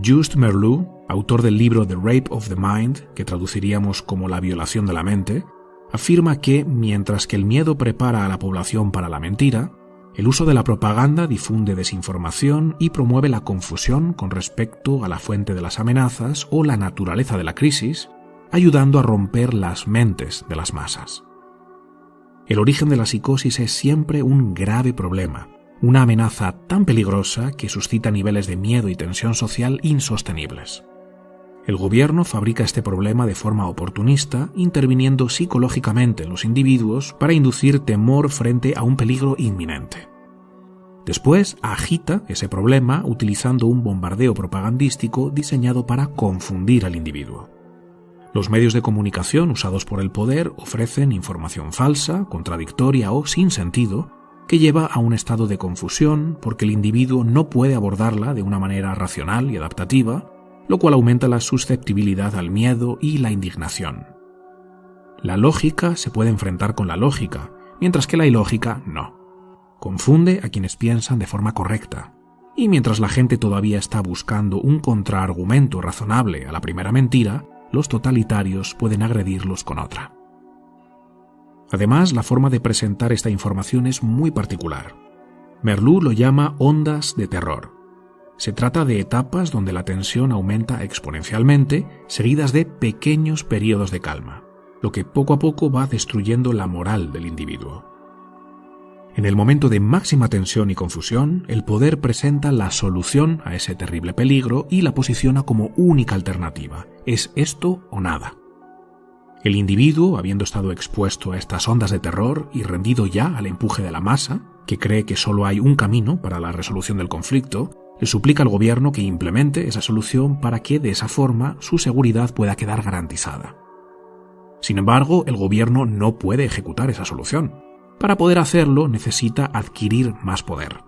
Just Merleau, autor del libro The Rape of the Mind, que traduciríamos como La violación de la mente, afirma que, mientras que el miedo prepara a la población para la mentira, el uso de la propaganda difunde desinformación y promueve la confusión con respecto a la fuente de las amenazas o la naturaleza de la crisis, ayudando a romper las mentes de las masas. El origen de la psicosis es siempre un grave problema, una amenaza tan peligrosa que suscita niveles de miedo y tensión social insostenibles. El gobierno fabrica este problema de forma oportunista, interviniendo psicológicamente en los individuos para inducir temor frente a un peligro inminente. Después agita ese problema utilizando un bombardeo propagandístico diseñado para confundir al individuo. Los medios de comunicación usados por el poder ofrecen información falsa, contradictoria o sin sentido, que lleva a un estado de confusión porque el individuo no puede abordarla de una manera racional y adaptativa, lo cual aumenta la susceptibilidad al miedo y la indignación. La lógica se puede enfrentar con la lógica, mientras que la ilógica no. Confunde a quienes piensan de forma correcta, y mientras la gente todavía está buscando un contraargumento razonable a la primera mentira, los totalitarios pueden agredirlos con otra. Además, la forma de presentar esta información es muy particular. Merleau lo llama ondas de terror. Se trata de etapas donde la tensión aumenta exponencialmente, seguidas de pequeños periodos de calma, lo que poco a poco va destruyendo la moral del individuo. En el momento de máxima tensión y confusión, el poder presenta la solución a ese terrible peligro y la posiciona como única alternativa. Es esto o nada. El individuo, habiendo estado expuesto a estas ondas de terror y rendido ya al empuje de la masa, que cree que solo hay un camino para la resolución del conflicto, le suplica al gobierno que implemente esa solución para que, de esa forma, su seguridad pueda quedar garantizada. Sin embargo, el gobierno no puede ejecutar esa solución. Para poder hacerlo, necesita adquirir más poder.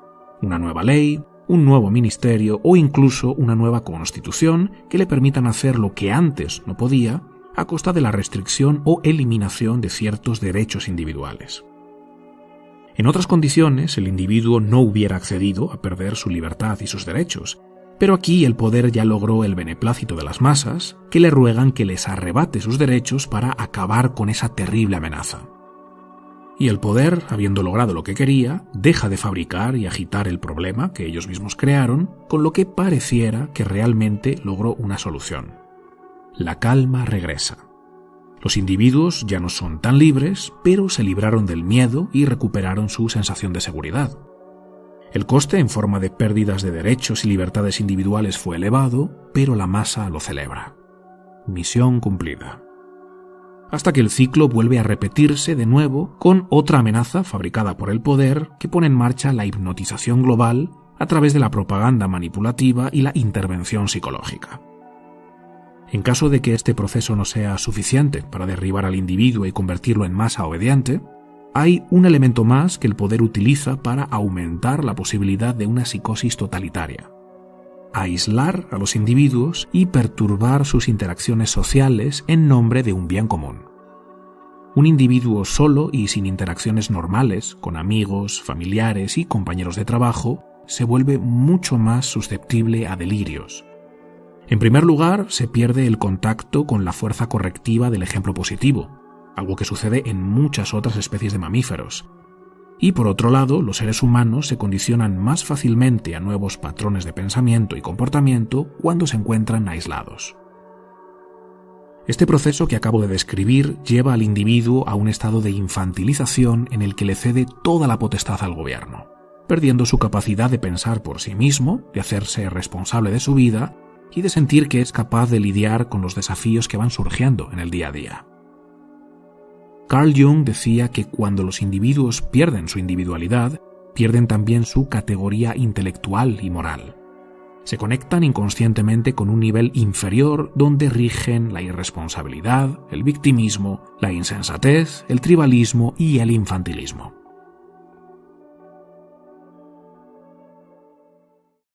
Una nueva ley, un nuevo ministerio o incluso una nueva constitución que le permitan hacer lo que antes no podía, a costa de la restricción o eliminación de ciertos derechos individuales. En otras condiciones, el individuo no hubiera accedido a perder su libertad y sus derechos, pero aquí el poder ya logró el beneplácito de las masas, que le ruegan que les arrebate sus derechos para acabar con esa terrible amenaza. Y el poder, habiendo logrado lo que quería, deja de fabricar y agitar el problema que ellos mismos crearon, con lo que pareciera que realmente logró una solución. La calma regresa. Los individuos ya no son tan libres, pero se libraron del miedo y recuperaron su sensación de seguridad. El coste en forma de pérdidas de derechos y libertades individuales fue elevado, pero la masa lo celebra. Misión cumplida. Hasta que el ciclo vuelve a repetirse de nuevo con otra amenaza fabricada por el poder que pone en marcha la hipnotización global a través de la propaganda manipulativa y la intervención psicológica. En caso de que este proceso no sea suficiente para derribar al individuo y convertirlo en masa obediente, hay un elemento más que el poder utiliza para aumentar la posibilidad de una psicosis totalitaria: aislar a los individuos y perturbar sus interacciones sociales en nombre de un bien común. Un individuo solo y sin interacciones normales con amigos, familiares y compañeros de trabajo se vuelve mucho más susceptible a delirios. En primer lugar, se pierde el contacto con la fuerza correctiva del ejemplo positivo, algo que sucede en muchas otras especies de mamíferos. Y por otro lado, los seres humanos se condicionan más fácilmente a nuevos patrones de pensamiento y comportamiento cuando se encuentran aislados. Este proceso que acabo de describir lleva al individuo a un estado de infantilización en el que le cede toda la potestad al gobierno, perdiendo su capacidad de pensar por sí mismo, de hacerse responsable de su vida y de sentir que es capaz de lidiar con los desafíos que van surgiendo en el día a día. Carl Jung decía que cuando los individuos pierden su individualidad, pierden también su categoría intelectual y moral. Se conectan inconscientemente con un nivel inferior donde rigen la irresponsabilidad, el victimismo, la insensatez, el tribalismo y el infantilismo.